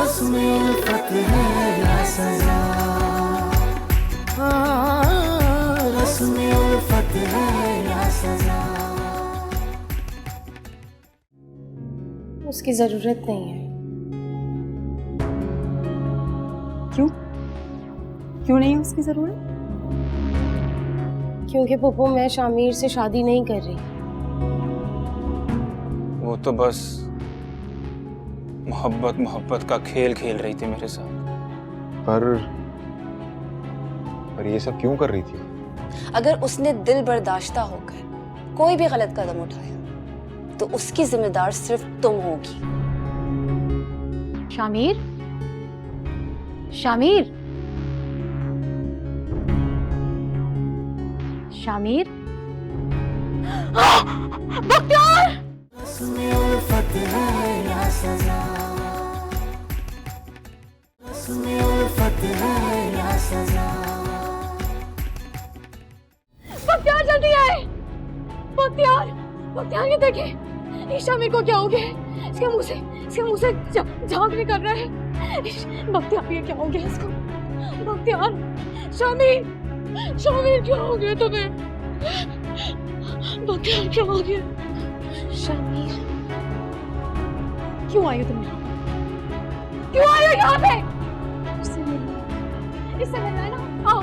रस्म उल्फत है या सजा, रस्म उल्फत है या सजा। उसकी जरूरत नहीं है। क्यों? क्यों नहीं है उसकी जरूरत? क्योंकि पप्पू मैं शामिर से शादी नहीं कर रही। वो तो बस मोहब्बत का खेल खेल रही थी मेरे साथ। पर ये सब क्यों कर रही थी? अगर उसने दिल बर्दाश्ता होकर कोई भी गलत कदम उठाया तो उसकी जिम्मेदार सिर्फ तुम होगी। शामिर, शामिर, शामिर, बख्तियार! रस्म उल्फत है या सजा, रस्म उल्फत है या सजा। बख्तियार जल्दी आए! बख्तियार, बख्तियार ये देखिए, इस शामिर को क्या हो गया है? इसके मुंह से झाग निकल रहा है। बख्तियार ये क्या हो गया इसको? बख्तियार, शामिर, शामिर क्या हो गया तुम्हें? बख्तियार क्या हो गया? शामिर, क्यों आई हो तुम यहाँ? क्यों आई हो यहाँ पे? इससे मिलना है ना? आओ,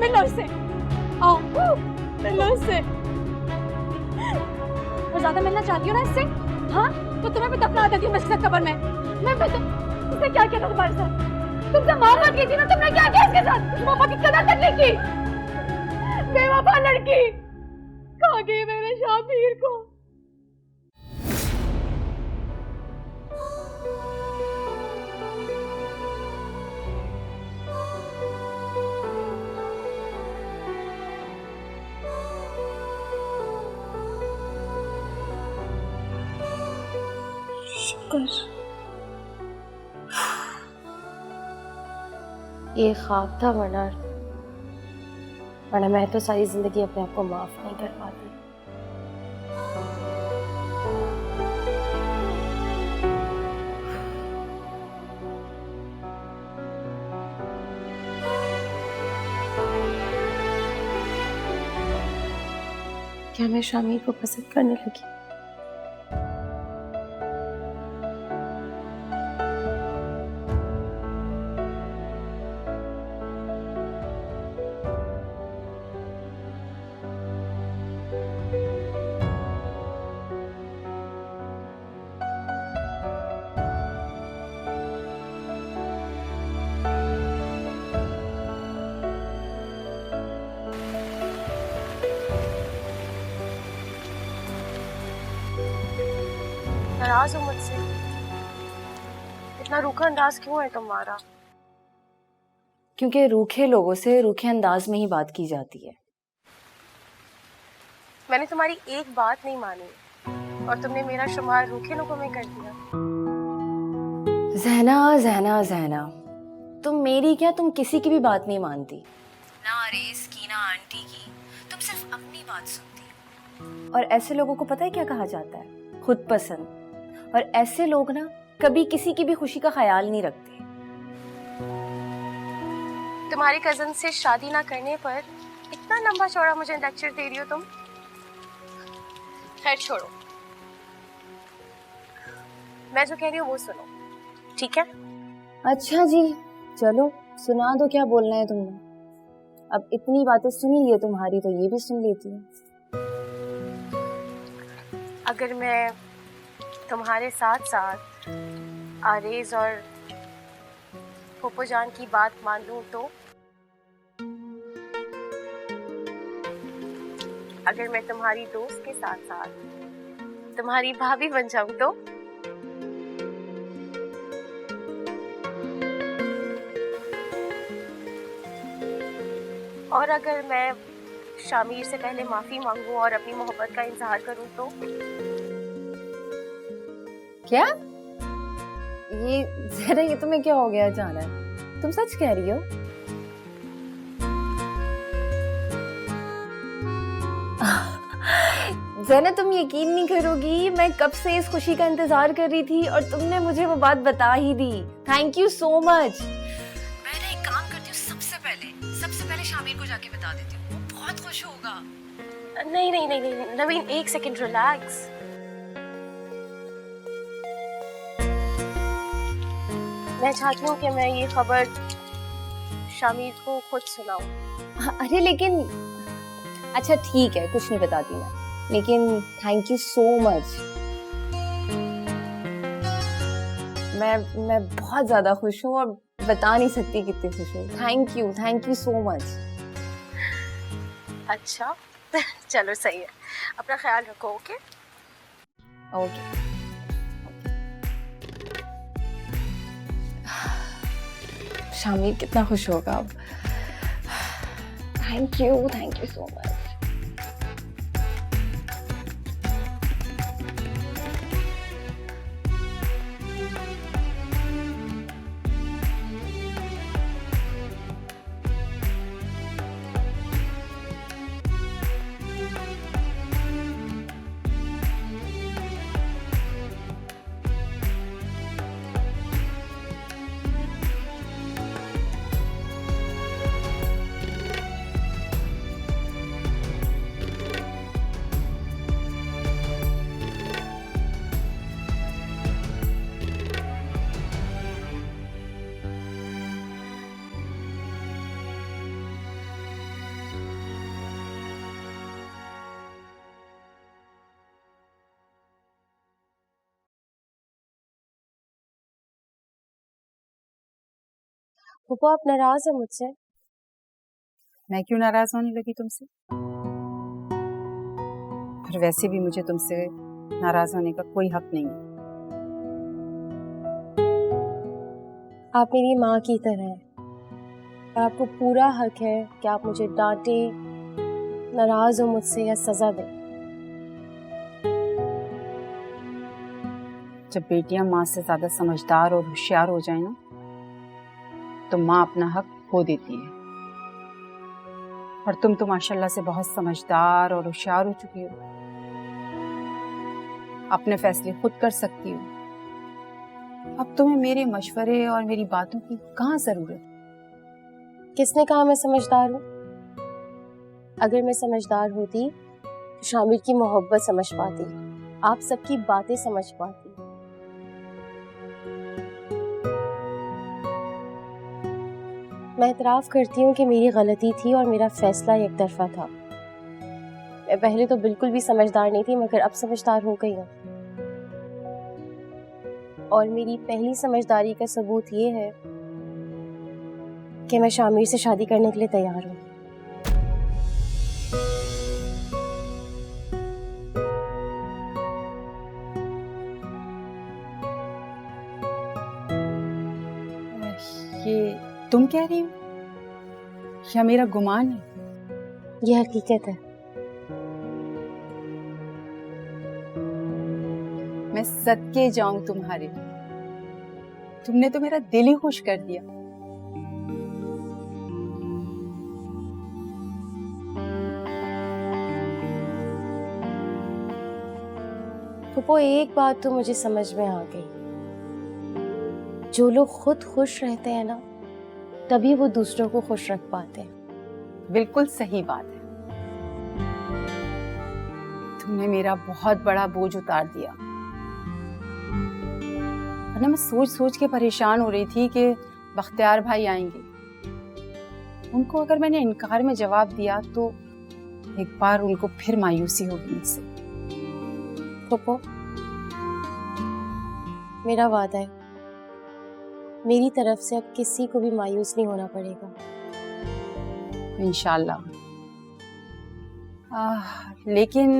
मिलो इससे। आओ, मिलो इससे। और ज्यादा मिलना चाहती हो ना इससे? हाँ? तो तुम्हें भी दफना देती हूँ मैं इसके कब्र में। मैं इसने क्या किया था तुम्हारे साथ? तुमसे मोहब्बत की थी ना, तुमने क्या किया इसके साथ? उस मोहब्बत की कदर करने की। बेवफा लड़की, खा गई मेरे शामिर को। ये ख्वाब था वरना मैं तो सारी जिंदगी अपने आप को माफ नहीं कर पाती। क्या मैं शामिर को पसंद करने लगी? नाराज हो मुझसे? इतना रूखा अंदाज क्यों है तुम्हारा? क्योंकि रूखे लोगों से रूखे अंदाज में ही बात की जाती है। मैंने तुम्हारी एक बात नहीं मानी और तुमने मेरा शुमार रूखे लोगों में कर दिया। ज़हना, तुम मेरी क्या, तुम किसी की भी बात नहीं मानती। ना अरेज की, ना आंटी की, तुम सिर्फ अपनी बात सुनती। और ऐसे लोगों को पता है क्या कहा जाता है? खुद पसंद। और ऐसे लोग ना कभी किसी की भी खुशी का ख्याल नहीं रखते। तुम्हारी कजन से शादी ना करने पर इतना लंबा चौड़ा मुझे लेक्चर दे रही हो तुम। खैर छोड़ो, मैं जो कह रही हूँ वो सुनो, ठीक है? अच्छा जी, चलो सुना दो, क्या बोलना है तुमने। अब इतनी बातें सुन ली है तुम्हारी तो ये भी सुन लेती हूँ। अगर मैं तुम्हारे साथ साथ आरेज और पोपो जान की बात मान लूं तो, अगर मैं तुम्हारी दोस्त के साथ साथ तुम्हारी भाभी बन जाऊं तो, और अगर मैं शामिर से पहले माफी मांगूं और अपनी मोहब्बत का इजहार करूं तो। क्या? ये जरा, ये तुम्हें क्या हो गया अचानक? तुम सच कह रही हो? ज़ैनब, तुम यकीन नहीं करोगी, मैं कब से इस खुशी का इंतजार कर रही थी और तुमने मुझे वो बात बता ही दी। Thank you so much. मैं ना एक काम करती हूँ, सबसे पहले शामिर को जाके बता देती हूँ, वो बहुत खुश होगा। नहीं नहीं नहीं नहीं नवीन, एक सेकंड रिलैक्स। मैं चाहती हूँ कि मैं ये खबर शामिर को खुद सुनाऊं। अरे लेकिन अच्छा ठीक है, कुछ नहीं बताती मैं, लेकिन थैंक यू सो मच। मैं बहुत ज्यादा खुश हूँ और बता नहीं सकती कितनी खुश हूँ। Thank you so much. अच्छा चलो सही है, अपना ख्याल रखो। Okay okay. शामिर कितना खुश होगा अब। Thank you so much. पप्पा, आप नाराज है मुझसे? मैं क्यों नाराज होने लगी तुमसे? और वैसे भी मुझे तुमसे नाराज होने का कोई हक नहीं है। आप मेरी माँ की तरह हैं और आपको पूरा हक है कि आप मुझे डांटे, नाराज हो मुझसे या सजा दें। जब बेटियां माँ से ज्यादा समझदार और होशियार हो जाए ना, तो माँ अपना हक खो देती है। और तुम तो माशाल्लाह से बहुत समझदार और होशियार हो चुकी हो, अपने फैसले खुद कर सकती हो। अब तुम्हें मेरे मशवरे और मेरी बातों की कहाँ जरूरत? किसने कहा मैं समझदार हूँ? अगर मैं समझदार होती तो शामिर की मोहब्बत समझ पाती, आप सबकी बातें समझ पाती। मैं इतराफ़ करती हूँ कि मेरी गलती थी और मेरा फैसला एक तरफा था। मैं पहले तो बिल्कुल भी समझदार नहीं थी, मगर अब समझदार हो गई हूँ। और मेरी पहली समझदारी का सबूत ये है कि मैं शामिर से शादी करने के लिए तैयार हूँ। ये तुम कह रही हो या मेरा गुमान है? ये हकीकत है। मैं सदके जाऊं तुम्हारे, तुमने तो मेरा दिल ही खुश कर दिया। पप्पो, एक बात तो मुझे समझ में आ गई, जो लोग खुद खुश रहते हैं ना, तभी वो दूसरों को खुश रख पाते हैं। बिल्कुल सही बात है। तुमने मेरा बहुत बड़ा बोझ उतार दिया। वरना मैं सोच सोच के परेशान हो रही थी कि बख्तियार भाई आएंगे। उनको अगर मैंने इनकार में जवाब दिया तो एक बार उनको फिर मायूसी होगी मुझसे। पप्पो, मेरा वादा है, मेरी तरफ से अब किसी को भी मायूस नहीं होना पड़ेगा। इंशाल्लाह। लेकिन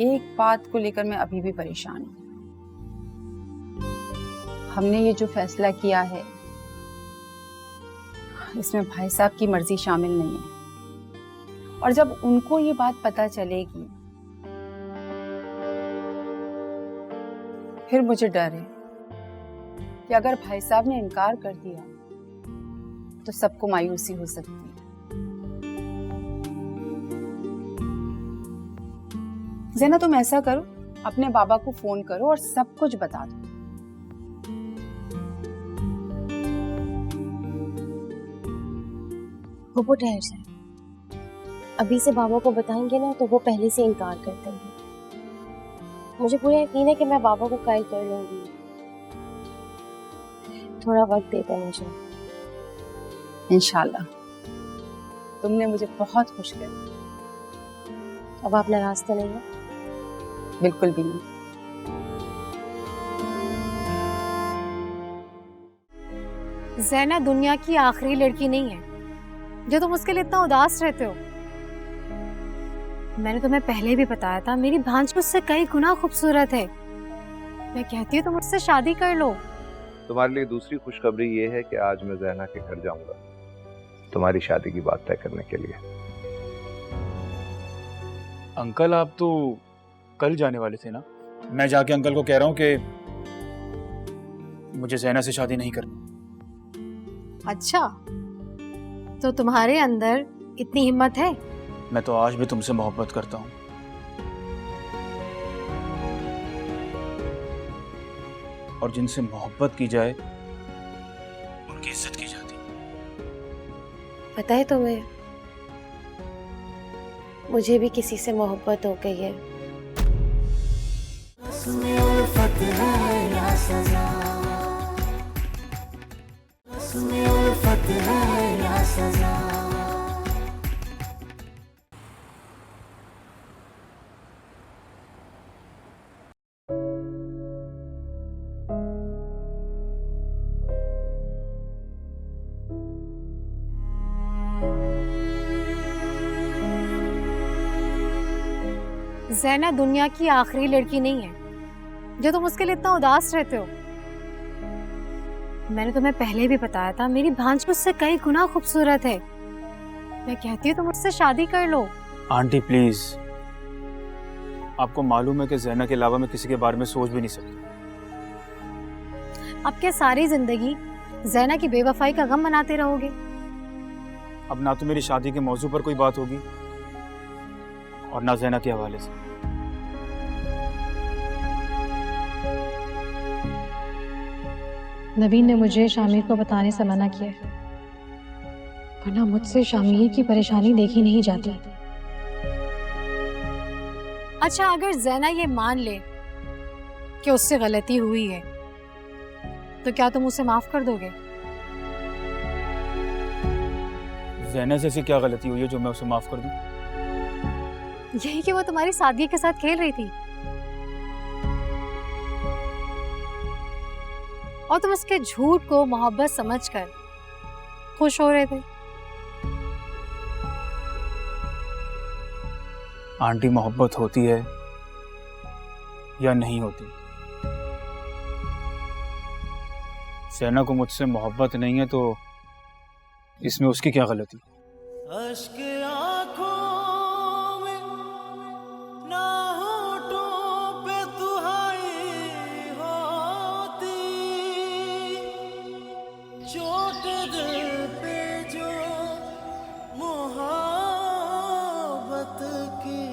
एक बात को लेकर मैं अभी भी परेशान हूँ। हमने ये जो फैसला किया है, इसमें भाई साहब की मर्जी शामिल नहीं है। और जब उनको ये बात पता चलेगी, फिर मुझे डर है कि अगर भाई साहब ने इनकार कर दिया तो सबको मायूसी हो सकती है। ज़ैना तुम ऐसा करो, अपने बाबा को फोन करो और सब कुछ बता दो। वो ठहर जाए, अभी से बाबा को बताएंगे ना तो वो पहले से इनकार कर देंगे। मुझे पूरा यकीन है कि मैं बाबा को कल कर लूंगी। थोड़ा वक्त देता मुझे। इंशाल्लाह। तुमने मुझे बहुत खुश कर दिया। अब आप नाराज तो नहीं है? बिल्कुल भी नहीं। ज़ैना दुनिया की आखिरी लड़की नहीं है जो तुम उसके लिए इतना उदास रहते हो। मैंने तुम्हें पहले भी बताया था, मेरी भांज मुझसे कई गुना खूबसूरत है। मैं कहती हूँ तुम मुझसे शादी कर लो। तुम्हारे लिए दूसरी खुशखबरी ये है कि आज मैं ज़ैना के घर जाऊंगा तुम्हारी शादी की बात तय करने के लिए। अंकल आप तो कल जाने वाले थे ना? मैं जाके अंकल को कह रहा हूँ कि मुझे ज़ैना से शादी नहीं करनी। अच्छा, तो तुम्हारे अंदर इतनी हिम्मत है? मैं तो आज भी तुमसे मोहब्बत करता हूँ। और जिनसे मोहब्बत की जाए उनकी इज्जत की जाती है। पता है तुम्हें, मुझे भी किसी से मोहब्बत हो गई है। उसमें उल्फत है या सजा, उसमें उल्फत है या सजा। ज़ैना दुनिया की आखिरी लड़की नहीं है जो तुम उसके लिए इतना उदास रहते हो। मैंने तुम्हें पहले भी बताया था, मेरी भांज मुझसे कई गुना खूबसूरत है। मैं कहती हूँ तुम मुझसे शादी कर लो। आंटी प्लीज, आपको मालूम है कि ज़ैना के अलावा मैं किसी के बारे में सोच भी नहीं सकता। अब क्या सारी जिंदगी ज़ैना की बेवफाई का गम मनाते रहोगे? अब ना तो मेरी शादी के मौजू पर कोई बात होगी और ना ज़ैना के हवाले से। नवीन ने मुझे शामिर को बताने से मना किया है, वरना मुझसे शामिर की परेशानी देखी नहीं जाती। अच्छा, अगर ज़ैना ये मान ले कि उससे गलती हुई है तो क्या तुम उसे माफ कर दोगे? ज़ैना से ऐसी क्या गलती हुई है जो मैं उसे माफ कर दूं? यही कि वो तुम्हारी सादगी के साथ खेल रही थी और तुम उसके झूठ को मोहब्बत समझकर खुश हो रहे थे। आंटी, मोहब्बत होती है या नहीं होती? ज़ैना को मुझसे मोहब्बत नहीं है तो इसमें उसकी क्या गलती? अश्क आँखों में ना होठों पे दुहाई होती, चोट दिल पे जो मोहब्बत की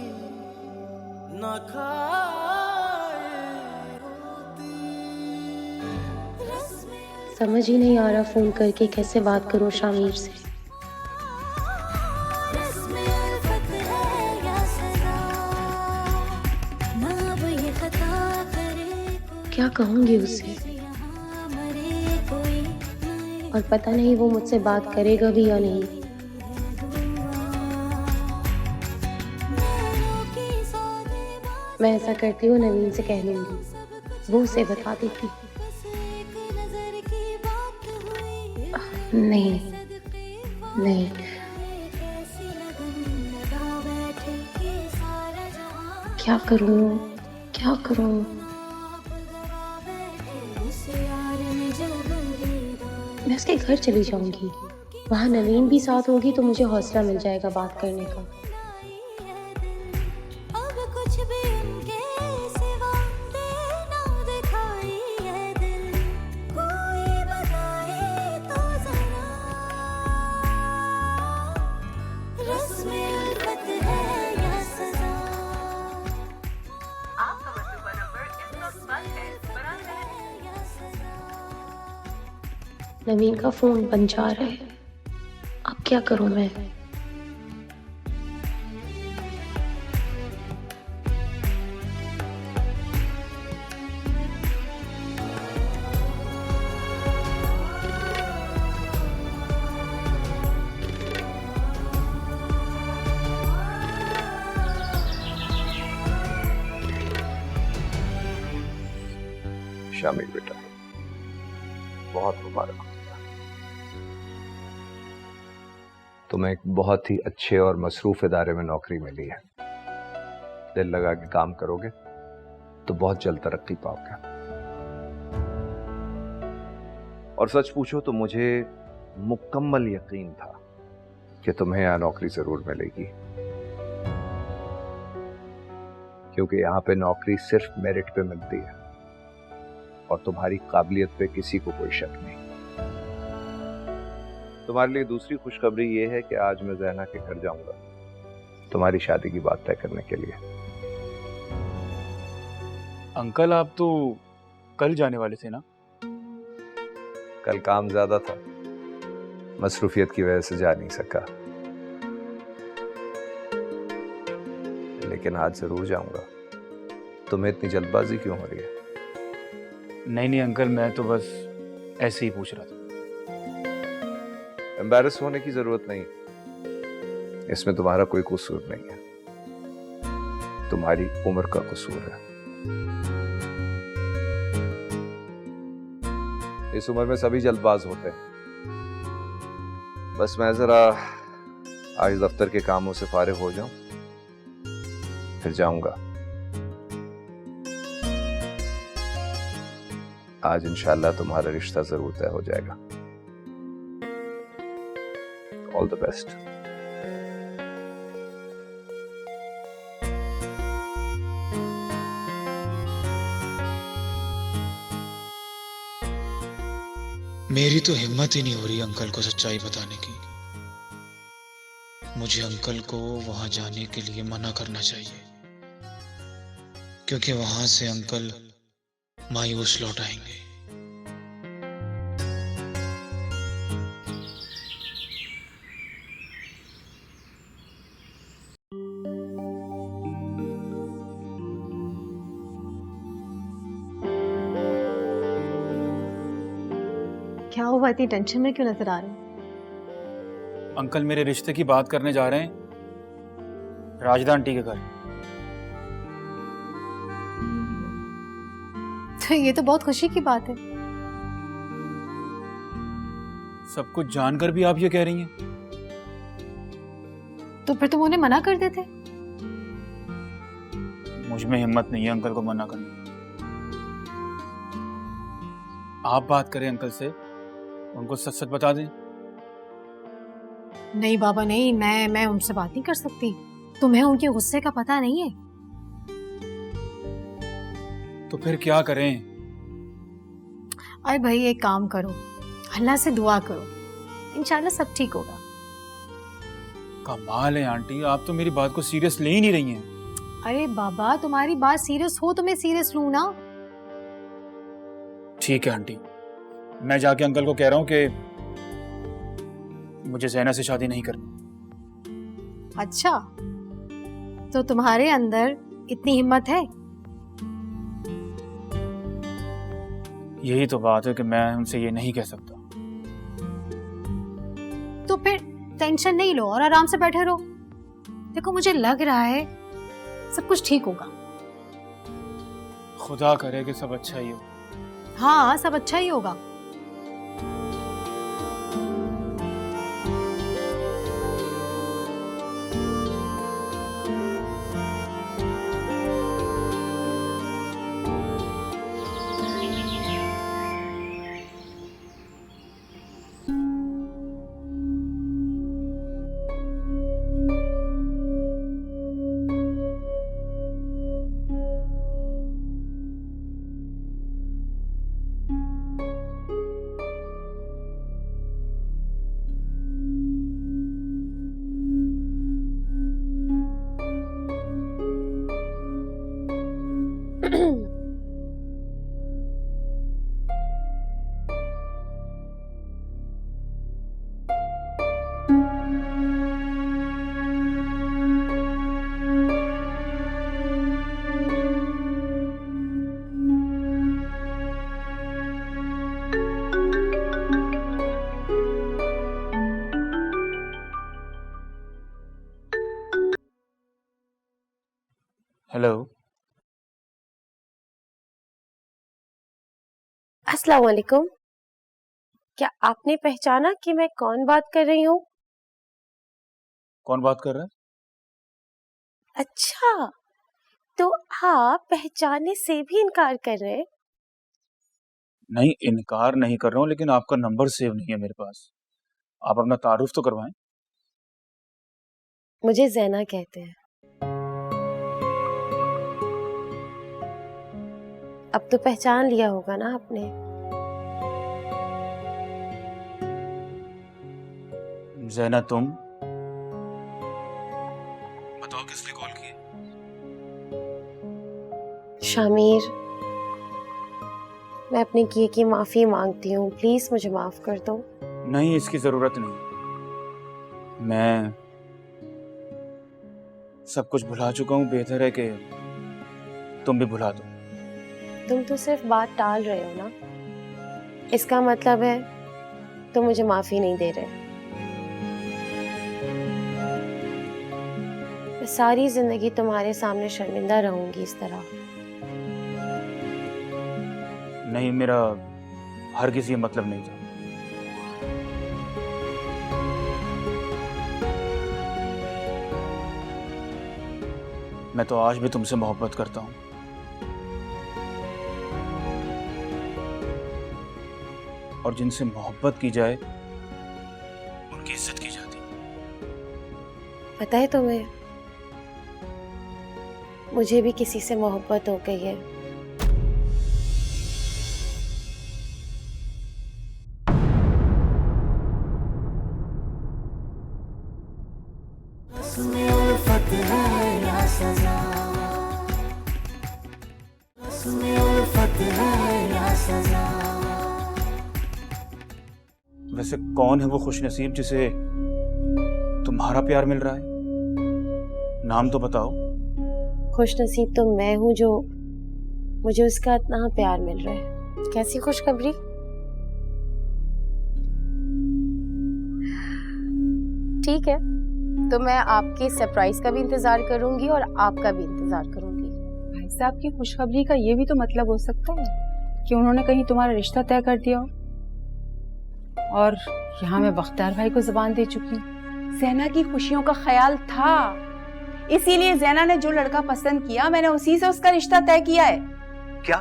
ना खाए होती। समझ ही नहीं आ रहा फोन करके कैसे बात करूं शामिर से। रस्में उल्फत है या सजा, ना अब ये खता करे कोई, क्या कहूंगी उसे? यहाँ मरे कोई नए और पता नहीं वो मुझसे बात करेगा भी या नहीं। नैनों की सौदे मैं ऐसा करती हूँ, नवीन से कह लूंगी, वो उसे बता देती। बस एक नजर की बात हुई, नहीं नहीं, कैसी लगन लगा बैठे कि सारा जहां क्या करूँ क्या करूँ? आप गवा बैठे उस यार ने जब दीदार मैं उसके घर चली जाऊंगी, वहाँ नवीन भी साथ होगी तो मुझे हौसला मिल जाएगा बात करने का। लाई है दिल, अब कुछ भी उनके सिवा देना दिखाई है दिल, कोई बताए तो जरा, रस्में उल्फत है या सजा। नवीन का फोन बंद जा रहा है, अब क्या करूं मैं? शामिल बेटा, बहुत मुबारक हो तुम्हें। तुम्हें एक बहुत ही अच्छे और मसरूफ इदारे में नौकरी मिली है। दिल लगा के काम करोगे तो बहुत जल्द तरक्की पाओगे। और सच पूछो तो मुझे मुकम्मल यकीन था कि तुम्हें यहां नौकरी जरूर मिलेगी, क्योंकि यहां पे नौकरी सिर्फ मेरिट पे मिलती है और तुम्हारी काबिलियत पे किसी को कोई शक नहीं। तुम्हारे लिए दूसरी खुशखबरी ये है कि आज मैं ज़हना के घर जाऊंगा तुम्हारी शादी की बात तय करने के लिए। अंकल आप तो कल जाने वाले थे ना? कल काम ज्यादा था, मसरूफियत की वजह से जा नहीं सका, लेकिन आज जरूर जाऊंगा। तुम्हें इतनी जल्दबाजी क्यों हो रही है? नहीं अंकल, मैं तो बस ऐसे ही पूछ रहा था। एम्बैरस होने की जरूरत नहीं, इसमें तुम्हारा कोई कसूर नहीं है, तुम्हारी उम्र का कसूर है। इस उम्र में सभी जल्दबाज होते हैं। बस मैं जरा आज दफ्तर के कामों से फारिग हो जाऊं, फिर जाऊंगा। आज इंशाल्लाह तुम्हारा रिश्ता जरूर तय हो जाएगा। All the best. मेरी तो हिम्मत ही नहीं हो रही अंकल को सच्चाई बताने की। मुझे अंकल को वहां जाने के लिए मना करना चाहिए, क्योंकि वहां से अंकल मायूस लौट आएंगे। क्या हुआ, इतनी टेंशन में क्यों नजर आ रहे हैं? अंकल मेरे रिश्ते की बात करने जा रहे हैं राजदा आंटी के घर। तो ये तो बहुत खुशी की बात है। सब कुछ जानकर भी आप ये कह रही हैं? तो फिर तुम उन्हें मना कर देते। मुझ में हिम्मत नहीं है अंकल को मना करने। आप बात करें अंकल से, उनको सच सच बता दें। नहीं बाबा नहीं, मैं उनसे बात नहीं कर सकती। तुम्हें उनके गुस्से का पता नहीं है। तो फिर क्या करें? अरे भाई एक काम करो, अल्लाह से दुआ करो, इंशाल्लाह सब ठीक होगा। कमाल है आंटी, आप तो मेरी बात को सीरियस ले ही नहीं रही हैं। अरे बाबा तुम्हारी बात सीरियस हो तो मैं सीरियस लूं ना। ठीक है आंटी, मैं जाके अंकल को कह रहा हूँ कि मुझे ज़ैना से शादी नहीं करनी। अच्छा, तो तुम्हारे अंदर इतनी हिम्मत है? यही तो बात है कि मैं उनसे ये नहीं कह सकता। तो फिर टेंशन नहीं लो और आराम से बैठे रहो। देखो मुझे लग रहा है सब कुछ ठीक होगा। खुदा करे कि सब अच्छा ही हो। हाँ सब अच्छा ही होगा। अस्सलाम वालेकुम। क्या आपने पहचाना कि मैं कौन बात कर रही हूँ? कौन बात कर रहा है? अच्छा, तो आप पहचानने से भी इनकार कर रहे हैं? नहीं, इनकार नहीं कर रहा हूँ, लेकिन आपका नंबर सेव नहीं है मेरे पास। आप अपना तारुफ तो करवाएं। मुझे ज़ैना कहते हैं। अब तो पहचान लिया होगा ना आपने? ज़ैना, तुम बताओ किस लिए कॉल की? शामिर, मैं अपने किए की माफ़ी मांगती हूँ। प्लीज़ मुझे माफ़ कर दो। नहीं, इसकी ज़रूरत नहीं। मैं सब कुछ भुला चुका हूँ। बेहतर है कि तुम भी भुला दो। तुम तो सिर्फ बात टाल रहे हो ना? इसका मतलब है तुम मुझे माफ़ी नहीं दे रहे। मैं सारी ज़िंदगी तुम्हारे सामने शर्मिंदा रहूंगी इस तरह। नहीं, मेरा हरगिज़ ये मतलब नहीं था। मैं तो आज भी तुमसे मोहब्बत करता हूँ। और जिनसे मोहब्बत की जाए उनकी इज्जत की जाती। पता है तुम्हें, मुझे भी किसी से मोहब्बत हो गई है। उसमें उल्फत है या सजा, उसमें उल्फत है या सजा। वैसे कौन है वो खुशनसीब जिसे तुम्हारा प्यार मिल रहा है? नाम तो बताओ। खुशनसीब तो मैं हूँ जो मुझे उसका इतना प्यार मिल रहा है। कैसी खुशखबरी? ठीक है, तो मैं आपके सरप्राइज का भी इंतजार करूंगी और आपका भी इंतजार करूंगी। भाई साहब की खुशखबरी का ये भी तो मतलब हो सकता है कि उन्होंने कहीं तुम्हारा रिश्ता तय कर दिया हो। और यहाँ मैं बख्तियार भाई को जुबान दे चुकी हूँ। ज़ैना की खुशियों का ख्याल था, इसीलिए ज़ैना ने जो लड़का पसंद किया, मैंने उसी से उसका रिश्ता तय किया है। क्या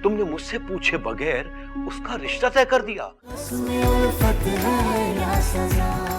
तुमने मुझसे पूछे बगैर उसका रिश्ता तय कर दिया? उसमें उल्फत है या सजा।